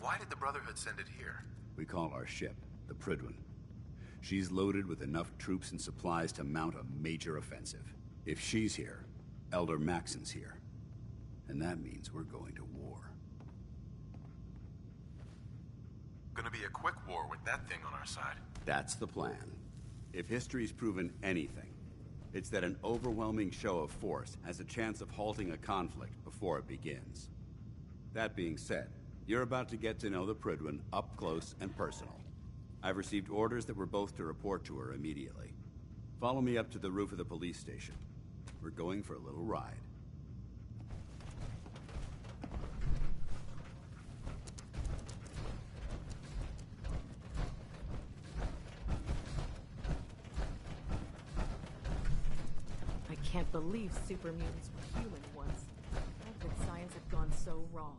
Why did the Brotherhood send it here? We call our ship the Prydwen. She's loaded with enough troops and supplies to mount a major offensive. If she's here, Elder Maxon's here. And that means we're going to war. Gonna be a quick war with that thing on our side. That's the plan. If history's proven anything, it's that an overwhelming show of force has a chance of halting a conflict before it begins. That being said, you're about to get to know the Prydwen up close and personal. I've received orders that we're both to report to her immediately. Follow me up to the roof of the police station. We're going for a little ride. I can't believe super mutants were human once. How could science have gone so wrong?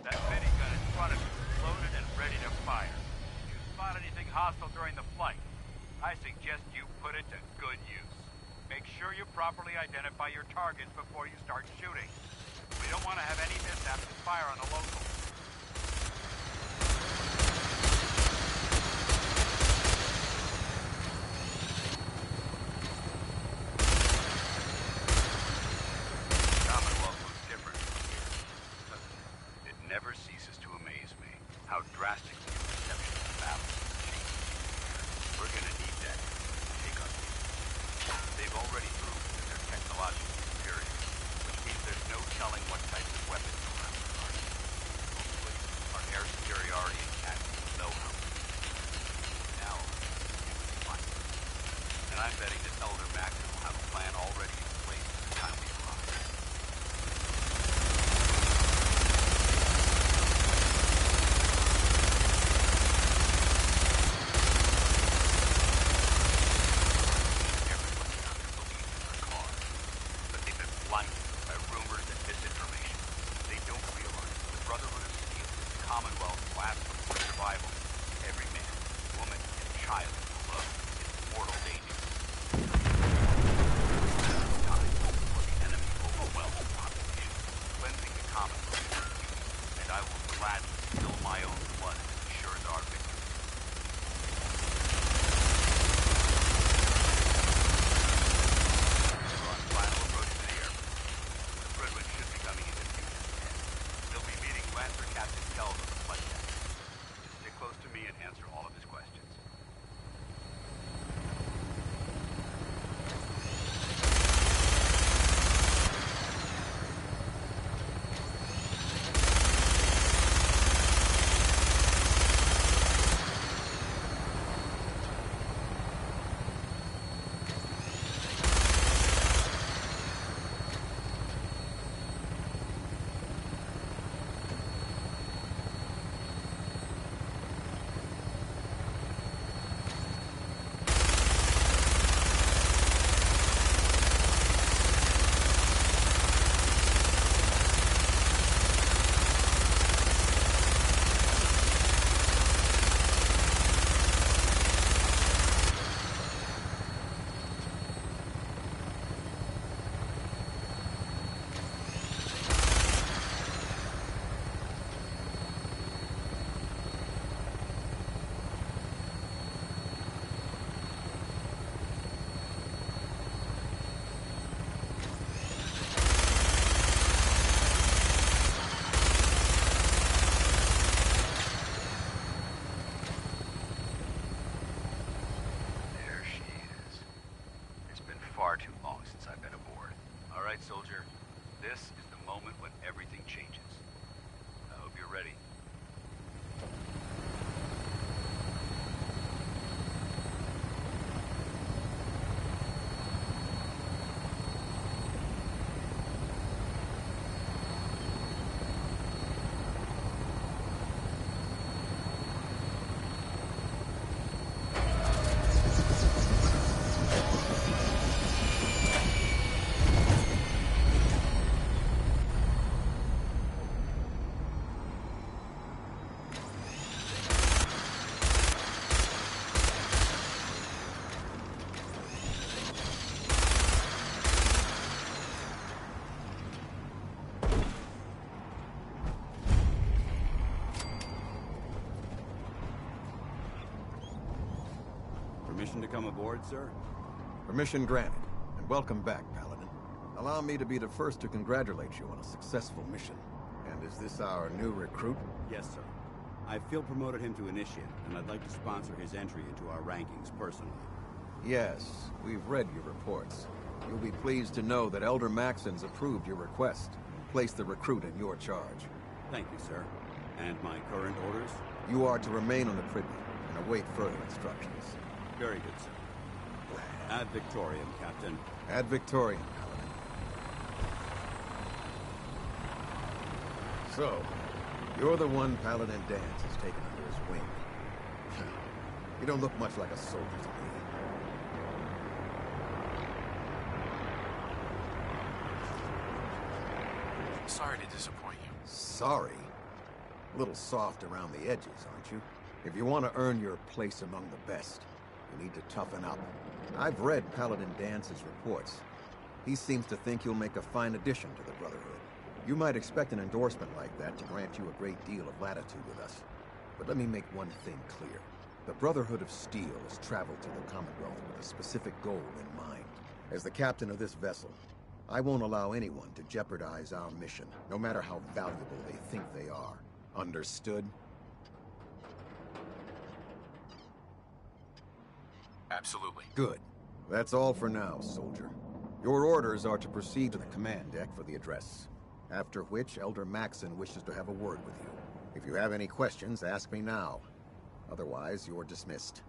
That minigun in front of you is loaded and ready to fire. If you spot anything hostile during the flight, I suggest you put it to good use. Make sure you properly identify your targets before you start shooting. We don't want to have any mishaps to fire on the locals. Never ceases to amaze me how drastically your perception of battle changes. We're gonna need that to take on people. They've already proved that they're technologically superior, which means there's no telling what types of weapons they'll have to run. gladly spill my own blood as it ensures our victory. We're on final approach to the airport. The Fredwin should be coming into view just ahead. They'll be meeting Lancer Captain Kells on the flight deck. Just stick close to me and answer all of his questions. Far too long since I've been aboard. All right, soldier. This is the moment when everything changes. I hope you're ready. Permission to come aboard, sir? Permission granted, and welcome back, Paladin. Allow me to be the first to congratulate you on a successful mission. And is this our new recruit? Yes, sir. I feel promoted him to initiate, and I'd like to sponsor his entry into our rankings personally. Yes, we've read your reports. You'll be pleased to know that Elder Maxon's approved your request and placed the recruit in your charge. Thank you, sir. And my current orders? You are to remain on the Freeplay and await further instructions. Very good, sir. Ad Victoriam, Captain. Ad Victoriam, Paladin. So, you're the one Paladin Danse has taken under his wing. You don't look much like a soldier to me. Sorry to disappoint you. Sorry? A little soft around the edges, aren't you? If you want to earn your place among the best, you need to toughen up. I've read Paladin Dance's reports. He seems to think you'll make a fine addition to the Brotherhood. You might expect an endorsement like that to grant you a great deal of latitude with us. But let me make one thing clear. The Brotherhood of Steel has traveled to the Commonwealth with a specific goal in mind. As the captain of this vessel, I won't allow anyone to jeopardize our mission, no matter how valuable they think they are. Understood? Absolutely. Good. That's all for now, soldier. Your orders are to proceed to the command deck for the address. After which, Elder Maxon wishes to have a word with you. If you have any questions, ask me now. Otherwise, you're dismissed.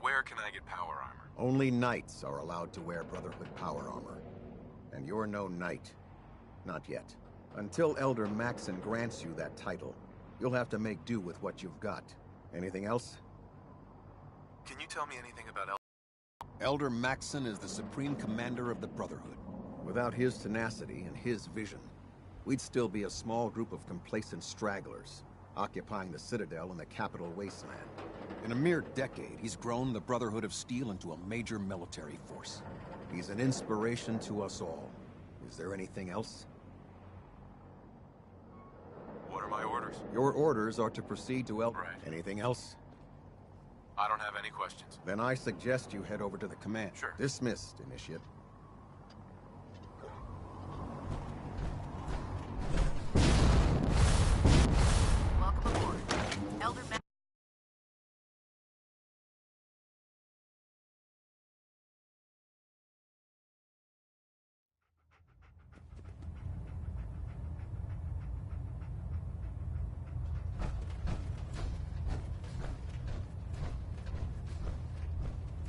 Where can I get power armor? Only knights are allowed to wear Brotherhood power armor. And you're no knight. Not yet. Until Elder Maxon grants you that title, you'll have to make do with what you've got. Anything else? Can you tell me anything about Elder Maxon is the Supreme Commander of the Brotherhood. Without his tenacity and his vision, we'd still be a small group of complacent stragglers, occupying the Citadel in the capital wasteland. In a mere decade, he's grown the Brotherhood of Steel into a major military force. He's an inspiration to us all. Is there anything else? What are my orders? Your orders are to proceed to Right. Anything else? I don't have any questions. Then I suggest you head over to the command. Sure. Dismissed, Initiate. Welcome aboard. Elder Ma-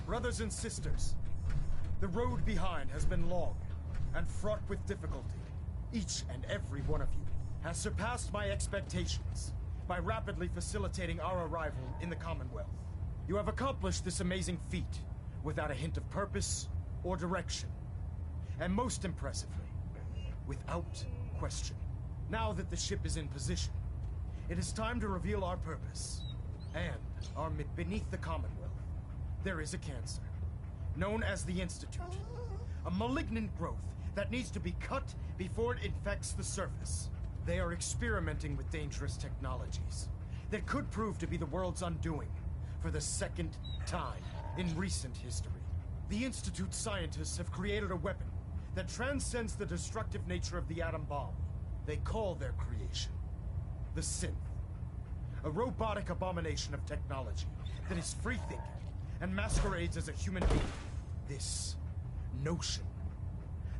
Brothers and sisters, the road behind has been long and fraught with difficulty. Each and every one of you has surpassed my expectations by rapidly facilitating our arrival in the Commonwealth. You have accomplished this amazing feat without a hint of purpose or direction. And most impressively, without question. Now that the ship is in position, it is time to reveal our purpose and beneath the Commonwealth. There is a cancer, known as the Institute. A malignant growth that needs to be cut before it infects the surface. They are experimenting with dangerous technologies that could prove to be the world's undoing for the second time in recent history. The Institute scientists have created a weapon that transcends the destructive nature of the atom bomb. They call their creation the Synth. A robotic abomination of technology that is free-thinking and masquerades as a human being. This notion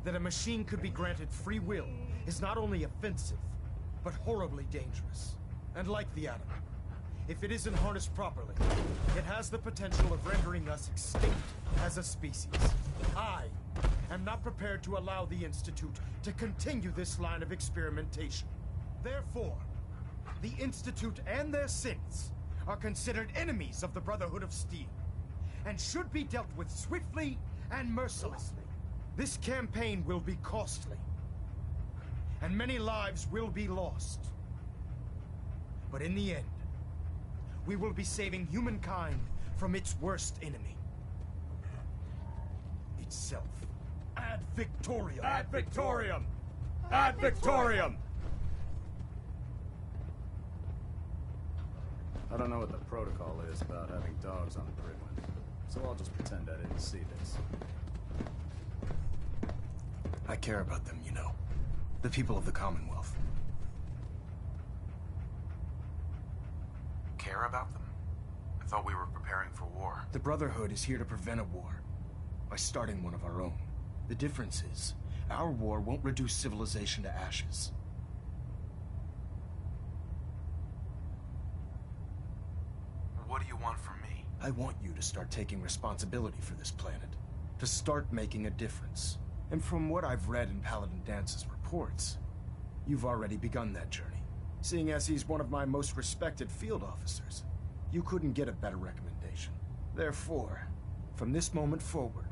that a machine could be granted free will is not only offensive, but horribly dangerous. And like the atom, if it isn't harnessed properly, it has the potential of rendering us extinct as a species. I am not prepared to allow the Institute to continue this line of experimentation. Therefore, the Institute and their synths are considered enemies of the Brotherhood of Steel, and should be dealt with swiftly and mercilessly. This campaign will be costly, and many lives will be lost. But in the end, we will be saving humankind from its worst enemy. Itself. Ad Victoriam! Ad Victoriam! Ad Victoriam! I don't know what the protocol is about having dogs on the Prydwen, so I'll just pretend I didn't see this. I care about them, you know. The people of the Commonwealth. Care about them? I thought we were preparing for war. The Brotherhood is here to prevent a war by starting one of our own. The difference is, our war won't reduce civilization to ashes. What do you want from me? I want you to start taking responsibility for this planet. To start making a difference. And from what I've read in Paladin Dance's reports, you've already begun that journey. Seeing as he's one of my most respected field officers, you couldn't get a better recommendation. Therefore, from this moment forward,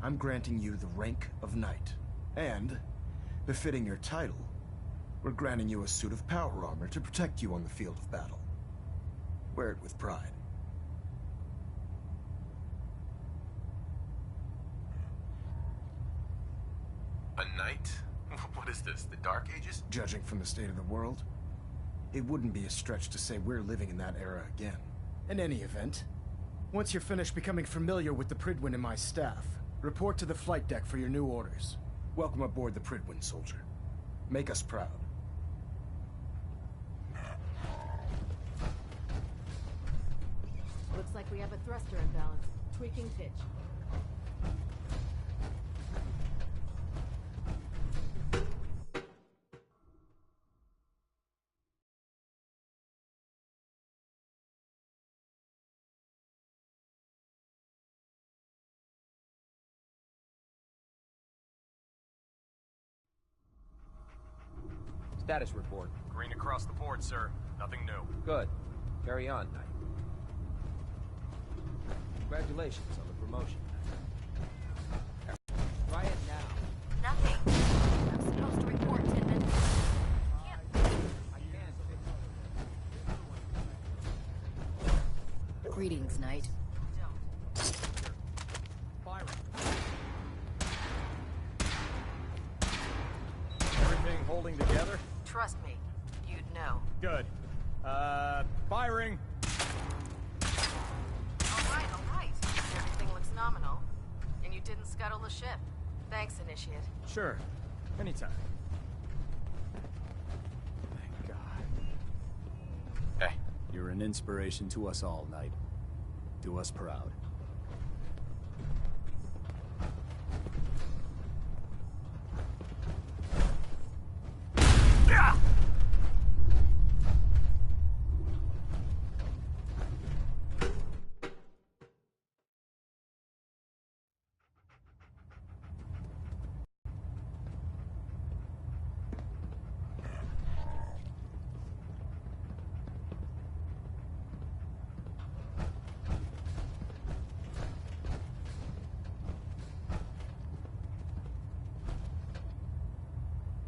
I'm granting you the rank of Knight. And, befitting your title, we're granting you a suit of power armor to protect you on the field of battle. Wear it with pride. A knight? What is this, the Dark Ages? Judging from the state of the world, it wouldn't be a stretch to say we're living in that era again. In any event, once you're finished becoming familiar with the Prydwen and my staff, report to the flight deck for your new orders. Welcome aboard the Prydwen, soldier. Make us proud. Looks like we have a thruster imbalance. Tweaking pitch. Status report. Green across the board, sir. Nothing new. Good. Carry on, Knight. Congratulations on the promotion. Try it now. Nothing. I'm supposed to report 10 minutes. I can't. Greetings, Knight. Byron. Everything holding together? Trust me, you'd know. Good. Firing! All right. Everything looks nominal. And you didn't scuttle the ship. Thanks, Initiate. Sure. Anytime. Thank God. Hey, You're an inspiration to us all, Knight. Do us proud.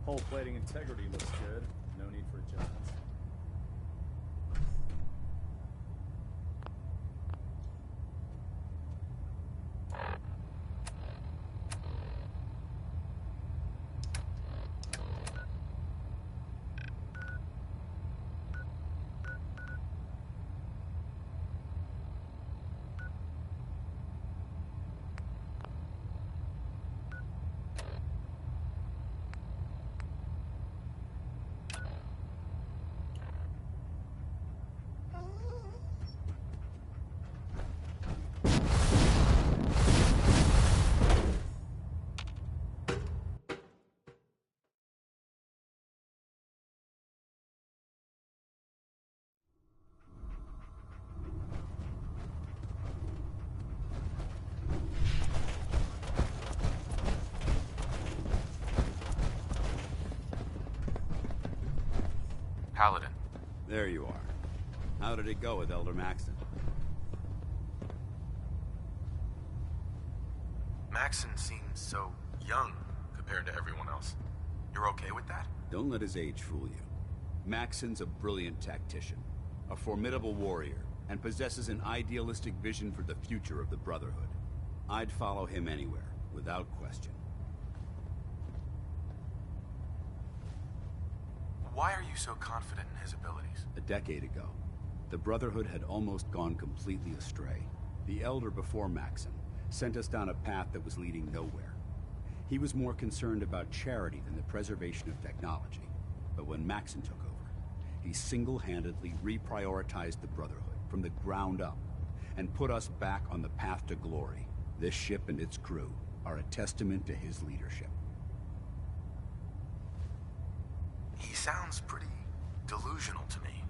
Hull plating integrity looks good. No need for adjustments. Paladin. There you are. How did it go with Elder Maxon? Maxon seems so young compared to everyone else. You're okay with that? Don't let his age fool you. Maxon's a brilliant tactician, a formidable warrior, and possesses an idealistic vision for the future of the Brotherhood. I'd follow him anywhere, without question. Why are you so confident in his abilities? A decade ago, the Brotherhood had almost gone completely astray. The Elder before Maxon sent us down a path that was leading nowhere. He was more concerned about charity than the preservation of technology. But when Maxon took over, he single-handedly reprioritized the Brotherhood from the ground up and put us back on the path to glory. This ship and its crew are a testament to his leadership. He sounds pretty delusional to me.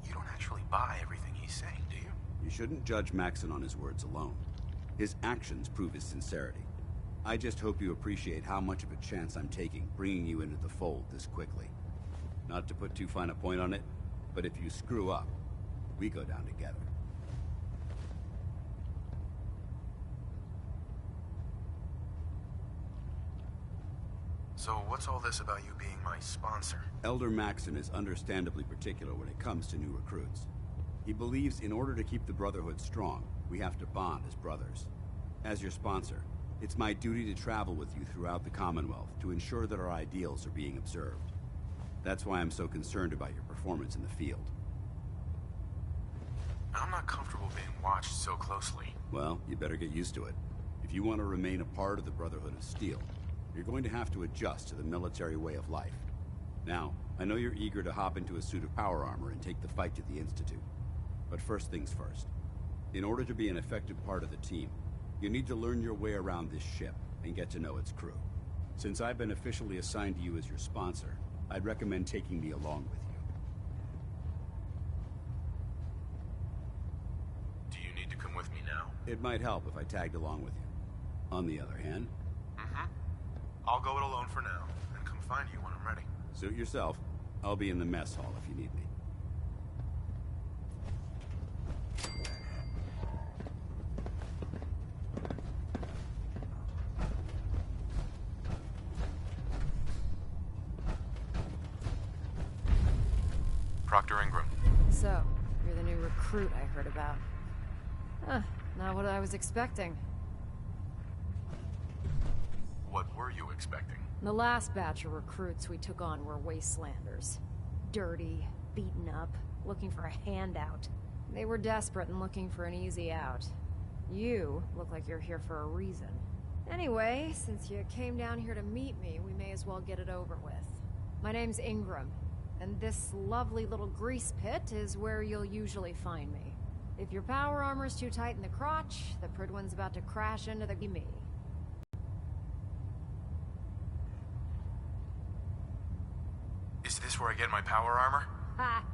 You don't actually buy everything he's saying, do you? You shouldn't judge Maxon on his words alone. His actions prove his sincerity. I just hope you appreciate how much of a chance I'm taking bringing you into the fold this quickly. Not to put too fine a point on it, but if you screw up, we go down together. So what's all this about you being my sponsor? Elder Maxon is understandably particular when it comes to new recruits. He believes in order to keep the Brotherhood strong, we have to bond as brothers. As your sponsor, it's my duty to travel with you throughout the Commonwealth to ensure that our ideals are being observed. That's why I'm so concerned about your performance in the field. I'm not comfortable being watched so closely. Well, you better get used to it. If you want to remain a part of the Brotherhood of Steel, you're going to have to adjust to the military way of life. Now, I know you're eager to hop into a suit of power armor and take the fight to the Institute. But first things first. In order to be an effective part of the team, you need to learn your way around this ship and get to know its crew. Since I've been officially assigned to you as your sponsor, I'd recommend taking me along with you. Do you need to come with me now? It might help if I tagged along with you. On the other hand... I'll go it alone for now, and come find you when I'm ready. Suit yourself. I'll be in the mess hall if you need me. Proctor Ingram. So, you're the new recruit I heard about. Huh, not what I was expecting. What were you expecting? The last batch of recruits we took on were wastelanders. Dirty, beaten up, looking for a handout. They were desperate and looking for an easy out. You look like you're here for a reason. Anyway, since you came down here to meet me, we may as well get it over with. My name's Ingram, and this lovely little grease pit is where you'll usually find me. If your power armor's too tight in the crotch, the Pridwan's about to crash into the me. Is this where I get my power armor? Ha!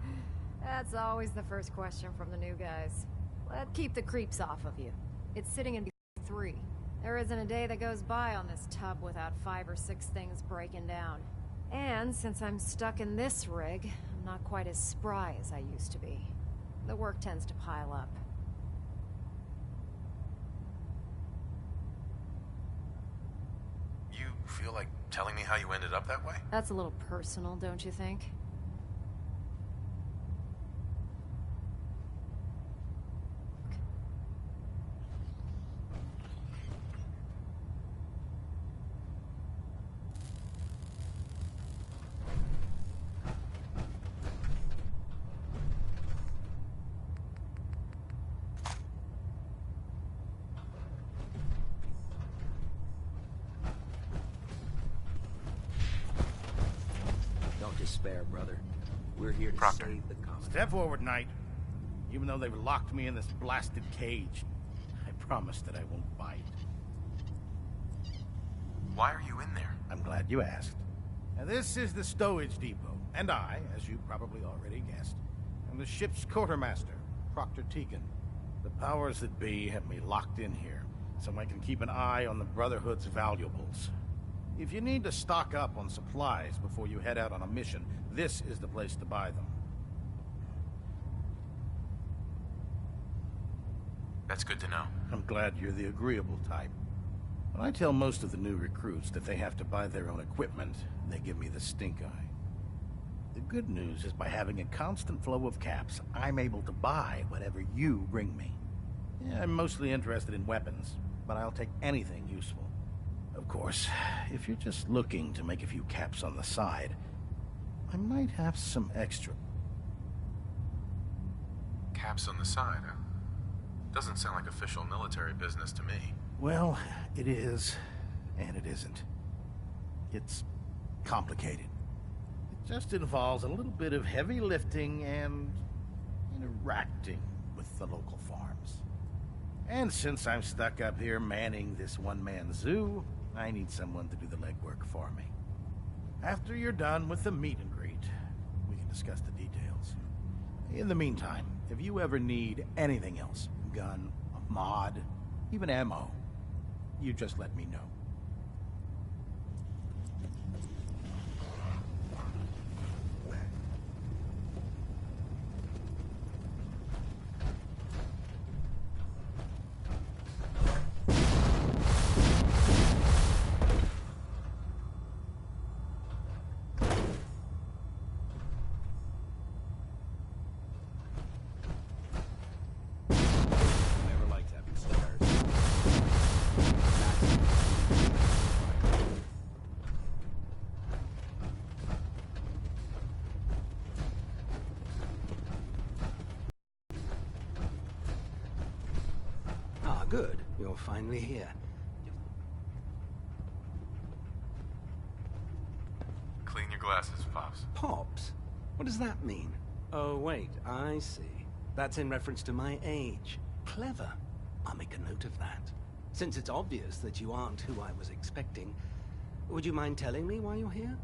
That's always the first question from the new guys. Let's keep the creeps off of you. It's sitting in 3. There isn't a day that goes by on this tub without 5 or 6 things breaking down. And since I'm stuck in this rig, I'm not quite as spry as I used to be. The work tends to pile up. You feel like telling me how you ended up that way? That's a little personal, don't you think? Despair, brother. We're here to Proctor. save the colony. Step forward, Knight. Even though they've locked me in this blasted cage, I promise that I won't bite. Why are you in there? I'm glad you asked. Now, this is the stowage depot, and I, as you probably already guessed, am the ship's quartermaster, Proctor Tegan. The powers that be have me locked in here, so I can keep an eye on the Brotherhood's valuables. If you need to stock up on supplies before you head out on a mission, this is the place to buy them. That's good to know. I'm glad you're the agreeable type. When I tell most of the new recruits that they have to buy their own equipment, they give me the stink eye. The good news is by having a constant flow of caps, I'm able to buy whatever you bring me. Yeah, I'm mostly interested in weapons, but I'll take anything useful. Of course, if you're just looking to make a few caps on the side, I might have some extra. Caps on the side, huh? Doesn't sound like official military business to me. Well, it is, and it isn't. It's complicated. It just involves a little bit of heavy lifting and interacting with the local farms. And since I'm stuck up here manning this one-man zoo, I need someone to do the legwork for me. After you're done with the meet and greet, we can discuss the details. In the meantime, if you ever need anything else, gun, a mod, even ammo, you just let me know. Good. You're finally here. Clean your glasses, Pops. Pops? What does that mean? Oh, wait. I see. That's in reference to my age. Clever. I'll make a note of that. Since it's obvious that you aren't who I was expecting, would you mind telling me why you're here?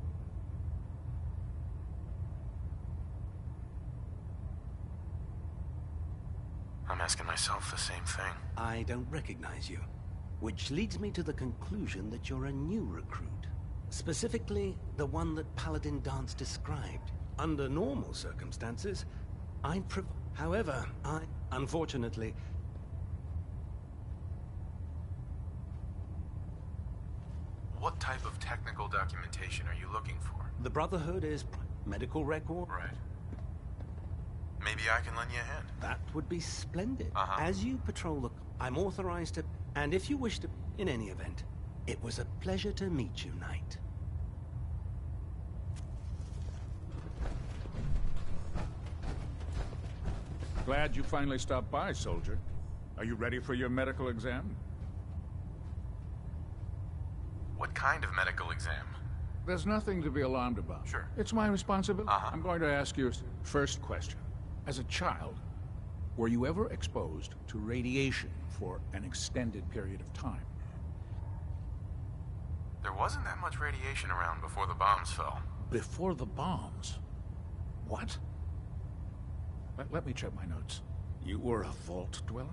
I'm asking myself the same thing. I don't recognize you. Which leads me to the conclusion that you're a new recruit. Specifically, the one that Paladin Dance described. Under normal circumstances, However, unfortunately... What type of technical documentation are you looking for? The Brotherhood is medical record? Right. Maybe I can lend you a hand. That would be splendid. Uh-huh. As you patrol the... I'm authorized to... And if you wish to... In any event, it was a pleasure to meet you, Knight. Glad you finally stopped by, soldier. Are you ready for your medical exam? What kind of medical exam? There's nothing to be alarmed about. Sure. It's my responsibility. Uh-huh. I'm going to ask you a first question. As a child, were you ever exposed to radiation for an extended period of time? There wasn't that much radiation around before the bombs fell. Before the bombs? What? Let me check my notes. You were a vault dweller?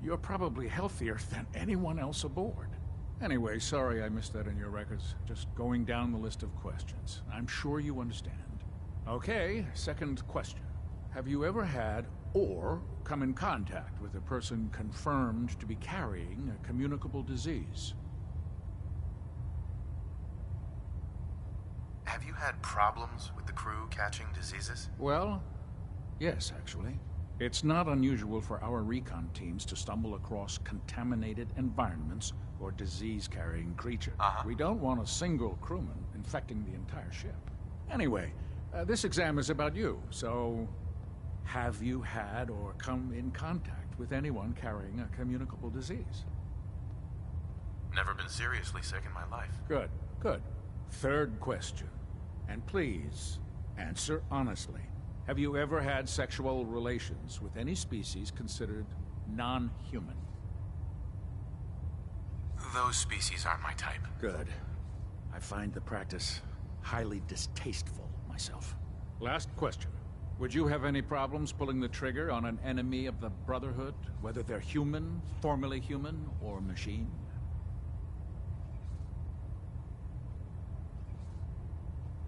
You're probably healthier than anyone else aboard. Anyway, sorry I missed that in your records. Just going down the list of questions. I'm sure you understand. Okay, second question. Have you ever had or come in contact with a person confirmed to be carrying a communicable disease? Have you had problems with the crew catching diseases? Well, yes, actually. It's not unusual for our recon teams to stumble across contaminated environments or disease-carrying creatures. We don't want a single crewman infecting the entire ship. Anyway, this exam is about you, so... Have you had or come in contact with anyone carrying a communicable disease? Never been seriously sick in my life. Good, good. Third question. And please, answer honestly. Have you ever had sexual relations with any species considered non-human? Those species aren't my type. Good. I find the practice highly distasteful myself. Last question. Would you have any problems pulling the trigger on an enemy of the Brotherhood, whether they're human, formerly human, or machine?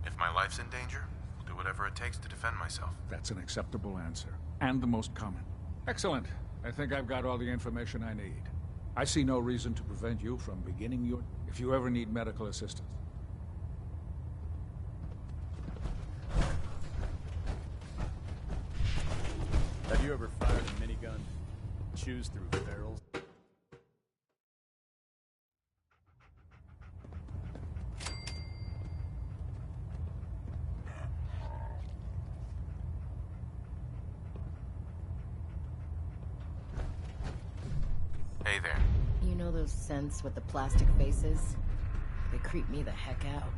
If my life's in danger, I'll do whatever it takes to defend myself. That's an acceptable answer, and the most common. Excellent. I think I've got all the information I need. I see no reason to prevent you from beginning your... if you ever need medical assistance. Have you ever fired a minigun, chews through barrels? Hey there. You know those scents with the plastic faces? They creep me the heck out.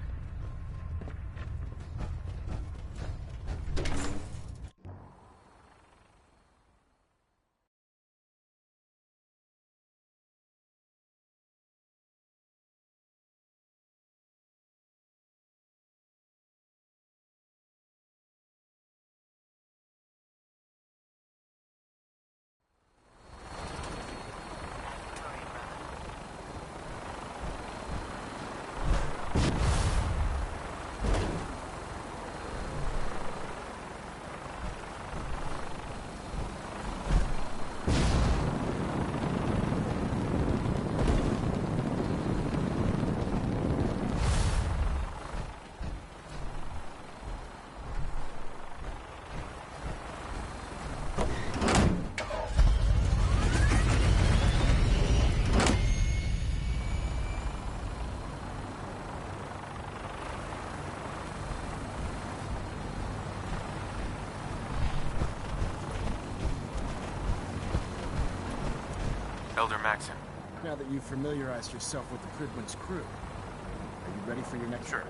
Elder Maxon. Now that you've familiarized yourself with the Prydwen's crew, are you ready for your next... Sure.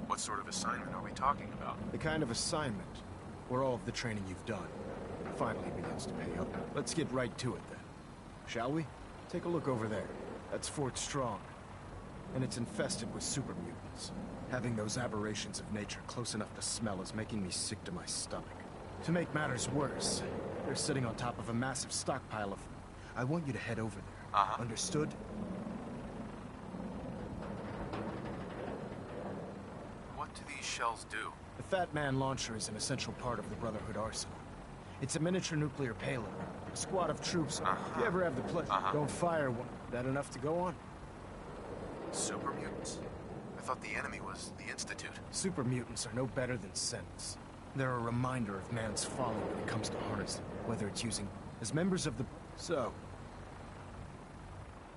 What sort of assignment are we talking about? The kind of assignment where all of the training you've done finally begins to pay up. Let's get right to it then. Shall we? Take a look over there. That's Fort Strong. And it's infested with super mutants. Having those aberrations of nature close enough to smell is making me sick to my stomach. To make matters worse, they're sitting on top of a massive stockpile of them. I want you to head over there. Understood? What do these shells do? The Fat Man launcher is an essential part of the Brotherhood arsenal. It's a miniature nuclear payload. A squad of troops. If you ever have the pleasure, don't fire one. That enough to go on? Super mutants? I thought the enemy was the Institute. Super mutants are no better than synths. They're a reminder of man's folly when it comes to harnessing, whether it's using as members of the... So,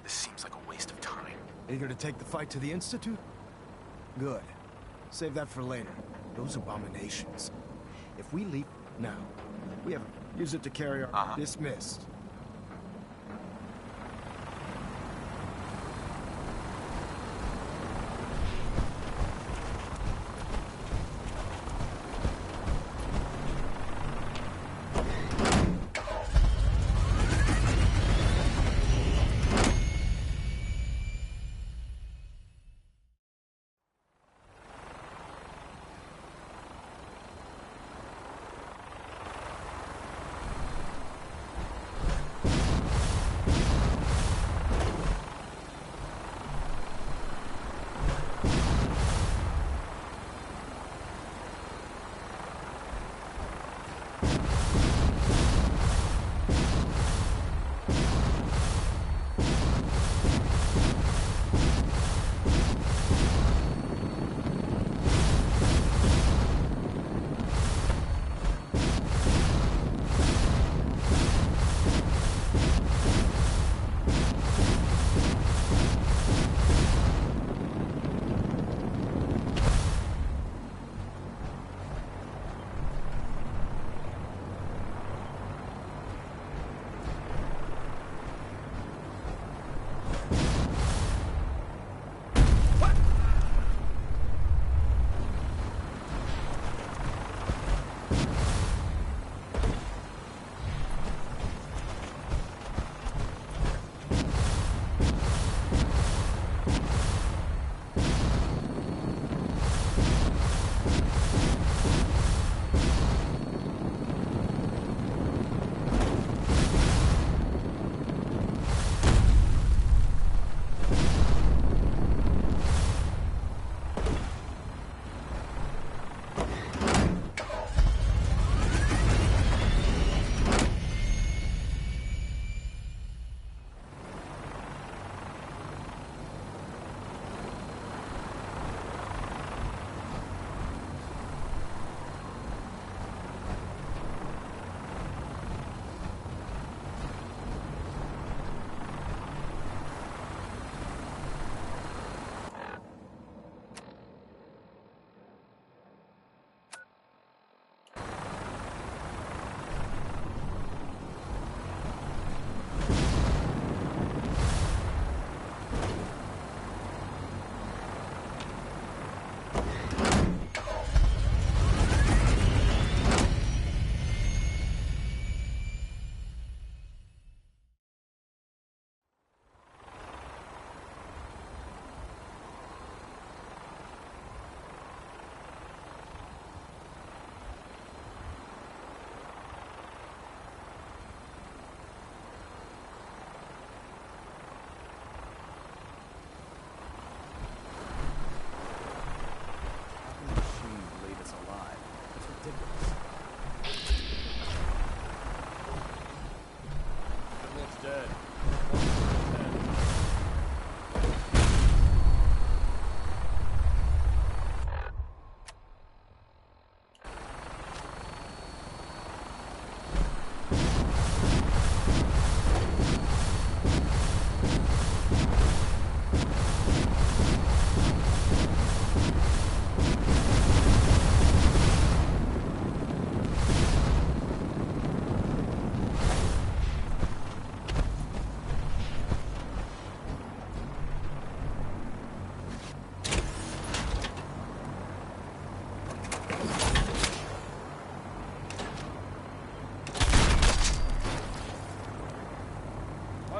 This seems like a waste of time. eager to take the fight to the Institute? Good. Save that for later. Those abominations. If we leave now, we have... Use it to carry our... Dismissed.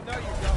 No, you don't.